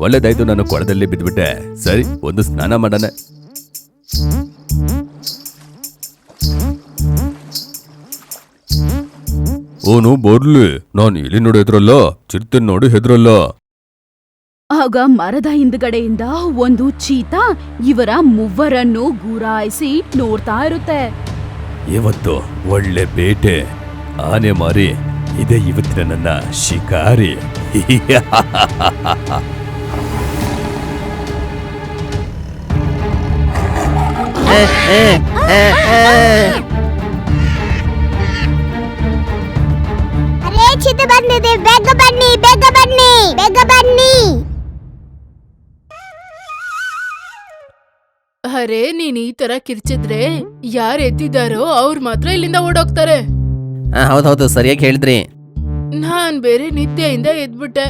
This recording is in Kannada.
ಒಳ್ಳೇದಾಯ್ತು, ನಾನು ಕೊಳದಲ್ಲಿ ಬಿದ್ಬಿಟ್ಟೆ. ಸರಿ, ಒಂದು ಸ್ನಾನ ಮಾಡೋಣ. ಓನು ಬರ್ಲಿ, ನಾನು ಇಲ್ಲಿ ನೋಡಿ ಹೆದ್ರಲ್ಲ, ಚಿರತೆ ನೋಡಿ ಹೆದ್ರಲ್ಲ. ಆಗ ಮರದ ಹಿಂದ್ಗಡೆಯಿಂದ ಒಂದು ಚೀತಾ ಇವರ ಮೂವರನ್ನು ಗುರಾಯಿಸಿ ನೋಡ್ತಾ ಇರುತ್ತೆ. ಇವತ್ತು ಒಳ್ಳೆ ಬೇಟೆ, ಆನೆ ಮಾರಿ, ಇದೇ ಇವತ್ತಿನ ನನ್ನ ಶಿಕಾರಿ. ಅರೇ ಚಿತೆ ಬಂದಿದೆ, ಬೇಗ ಬನ್ನಿ, ಬೇಗ ಬನ್ನಿ, ಬೇಗ ಬನ್ನಿ. ಅರೆ, ನೀನ್ ಈ ತರ ಕಿರ್ಚಿದ್ರೆ ಯಾರ್ ಎದ್ದಿದಾರೋ ಅವ್ರು ಮಾತ್ರ ಇಲ್ಲಿಂದ ಓಡೋಗ್ತಾರೆ. ಹೌದೌದು, ಸರಿಯಾಗಿ ಹೇಳಿದ್ರಿ. ನಾನ್ ಬೇರೆ ನಿದ್ದೆಯಿಂದ ಎದ್ಬಿಟ್ಟೆ.